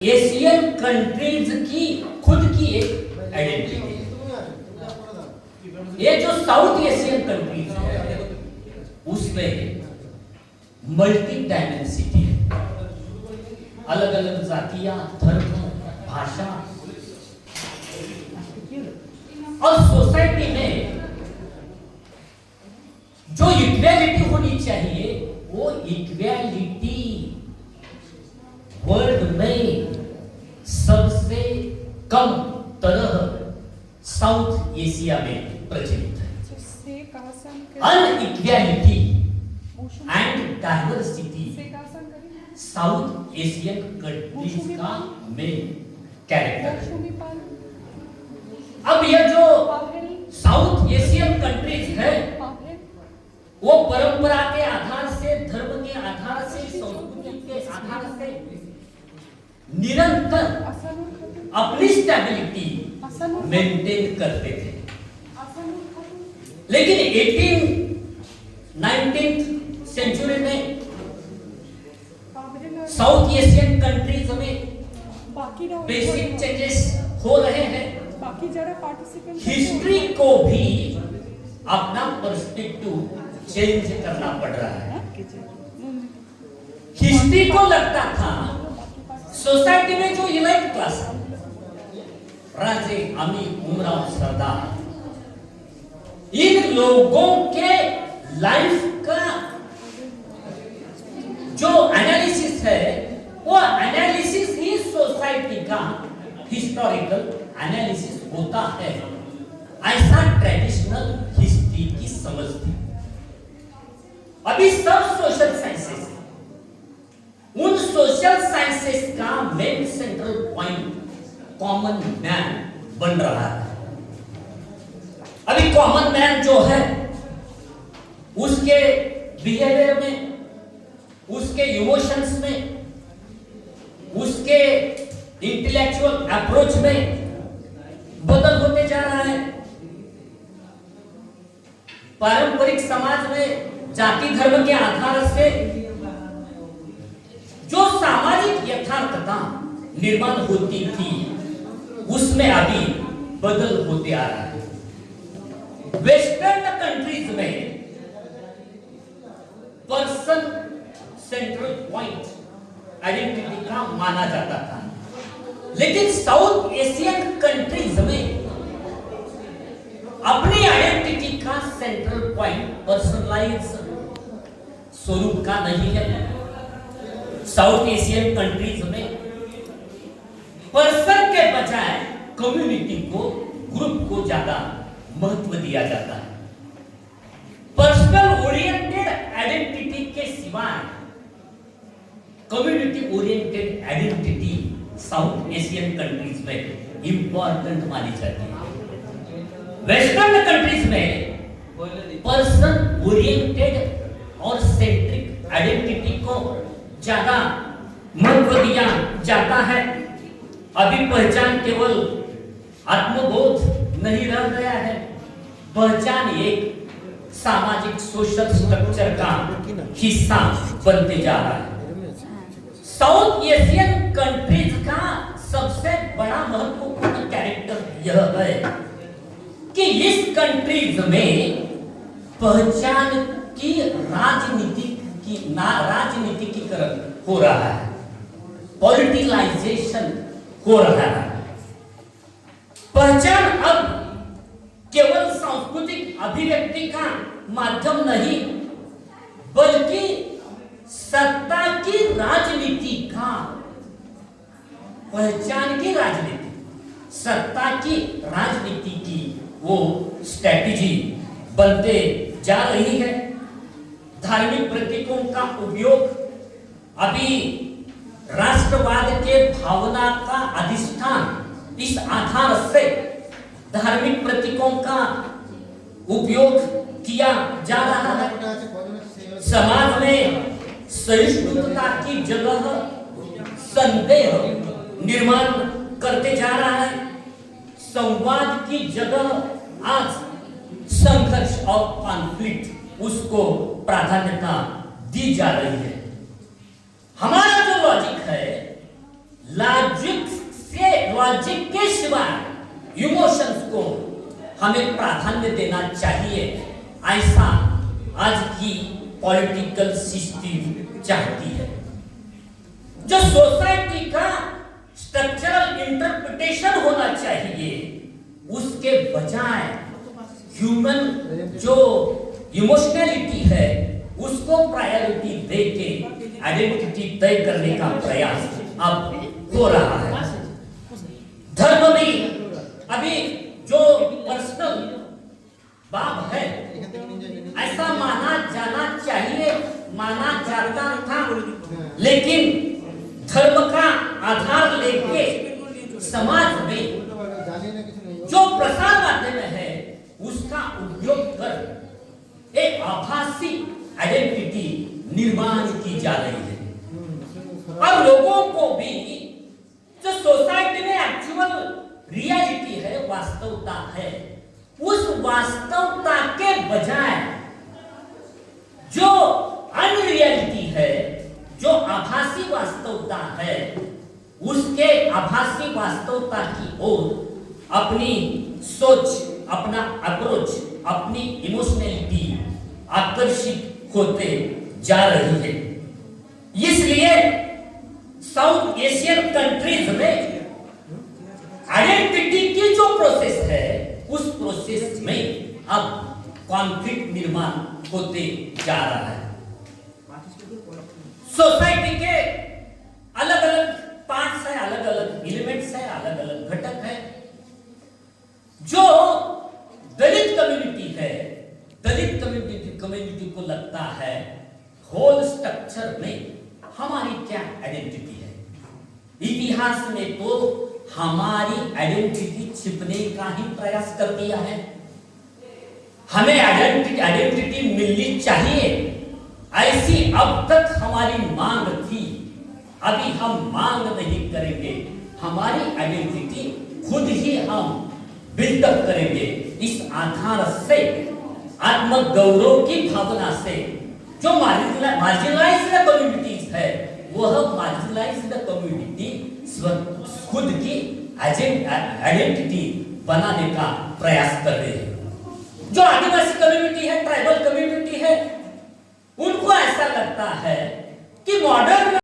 Asian countries की खुद की एक आइडेंटिटी है। ये जो साउथ एशियन कंट्रीज है उसमें मल्टी डायमेंसिटी है, अलग अलग जातियां, धर्म, भाषा और सोसाइटी में जो इक्वालिटी होनी चाहिए वो इक्वालिटी वर्ल्ड में सबसे कम तरह साउथ एशिया में प्रचलित है। Inequality and diversity south Asian countries का मेन कैरेक्टर है। अब ये जो साउथ एशियन कंट्रीज है वो परंपरा के आधार से, धर्म के आधार से, संस्कृति के आधार से निरंतर अपनी स्टेबिलिटी मेंटेन करते थे। लेकिन 19th सेंचुरी में साउथ एशियन कंट्रीज में बेसिक चेंजेस हो रहे हैं। हिस्ट्री को भी अपना पर्सपेक्टिव चेंज करना पड़ रहा है। हिस्ट्री को लगता था सोसाइटी में जो इलाइट क्लास, राजे, अमीर, उमराव, सरदार, इन लोगों के लाइफ का जो एनालिसिस है वो एनालिसिस ही सोसाइटी का हिस्टोरिकल एनालिसिस होता है, ऐसा ट्रेडिशनल हिस्ट्री की समझ थी। अभी सब सोशल साइंसेस, उन सोशल साइंसेस का main central point common man बन रहा है। अभी कॉमन मैन जो है उसके बिहेवियर में, उसके इमोशंस में, उसके इंटेलेक्चुअल अप्रोच में बदल होते जा रहा है। पारंपरिक समाज में जाति धर्म के आधार से जो सामाजिक यथार्थता निर्माण होती थी उसमें अभी बदल होते आ रहा है। वेस्टर्न कंट्रीज में पर्सन सेंट्रल पॉइंट आइडेंटिटी का माना जाता था, लेकिन साउथ एशियन कंट्रीज में अपनी आइडेंटिटी का सेंट्रल पॉइंट पर्सनलाइज स्वरूप का नहीं है। साउथ एशियन कंट्रीज में पर्सन के बजाय कम्युनिटी को, ग्रुप को ज्यादा महत्व दिया जाता है। पर्सनल ओरिएंटेड आइडेंटिटी के सिवाय community oriented identity south Asian countries में इंपॉर्टेंट मानी जाती है। वेस्टर्न कंट्रीज में पर्सन ओरिएंटेड और सेंट्रिक आइडेंटिटी को ज्यादा महत्व दिया जाता है। अभी पहचान केवल आत्मबोध नहीं रह गया है, पहचान एक सामाजिक सोशल स्ट्रक्चर का हिस्सा बनते जा रहा है। साउथ एशियन कंट्रीज का सबसे बड़ा महत्वपूर्ण कैरेक्टर यह है कि इस कंट्रीज में पहचान की राजनीतिकीकरण हो रहा है, पॉलिटिलाइजेशन हो रहा है। पहचान अब केवल सांस्कृतिक अभिव्यक्ति का माध्यम नहीं बल्कि सत्ता की राजनीति का, पहचान की राजनीति, सत्ता की राजनीति की वो स्ट्रैटेजी बनते जा रही है। धार्मिक प्रतीकों का उपयोग अभी राष्ट्रवाद के भावना का अधिष्ठान, इस आधार से धार्मिक प्रतीकों का उपयोग किया जा रहा है। समाज में सहिष्णुता की जगह संदेह निर्माण करते जा रहा है। संवाद की जगह आज संघर्ष और कॉन्फ्लिक्ट, उसको प्राधान्यता दी जा रही है। हमारा जो लॉजिक है लॉजिक के सिवाय इमोशंस को हमें प्राधान्य देना चाहिए, ऐसा आज की पॉलिटिकल सिस्टम चाहती है। जो सोसाइटी का स्ट्रक्चरल इंटरप्रिटेशन होना चाहिए, उसके बजाय ह्यूमन जो इमोशनलिटी है उसको प्रायोरिटी देके आइडेंटिटी तय करने का प्रयास अब हो रहा है। धर्म में अभी जो पर्सनल बात है ऐसा माना जाना चाहिए, माना जाता था, लेकिन धर्म का आधार लेके समाज में जो प्रसार माध्यम है उसका उपयोग कर एक आभासी आइडेंटिटी निर्माण की जा रही है। और लोगों को भी जो सोसाइटी में एक्चुअल रियलिटी है, वास्तवता है, उस वास्तवता के बजाय जो अनरियलिटी है, जो आभासी वास्तवता है, उसके आभासी वास्तवता की ओर अपनी सोच, अपना अप्रोच, अपनी इमोशनलिटी आकर्षित होते जा रही है। इसलिए साउथ एशियन कंट्रीज में आइडेंटिटी की जो प्रोसेस है उस प्रोसेस में अब कॉन्फ्लिक्ट निर्माण होते जा रहा है। सोसाइटी के अलग अलग पार्ट्स है, अलग अलग एलिमेंट्स है, अलग अलग घटक है। जो दलित कम्युनिटी है, दलित कम्युनिटी को लगता है होल स्ट्रक्चर में हमारी क्या आइडेंटिटी है। इतिहास में तो हमारी आइडेंटिटी छिपने का ही प्रयास कर दिया है। हमें आइडेंटिटी मिलनी चाहिए, ऐसी अब तक हमारी मांग थी। अभी हम मांग नहीं करेंगे, हमारी आइडेंटिटी खुद ही हम बिल्डअप करेंगे। इस आधार से आत्मगौरव की भावना से जो मार्जिनलाइज्ड कम्युनिटीज है, वह मार्जिनलाइज्ड कम्युनिटी खुद की आइडेंटिटी बनाने का प्रयास कर रहे हैं। जो आदिवासी कम्युनिटी है, ट्राइबल कम्युनिटी है, उनको ऐसा लगता है कि मॉडर्न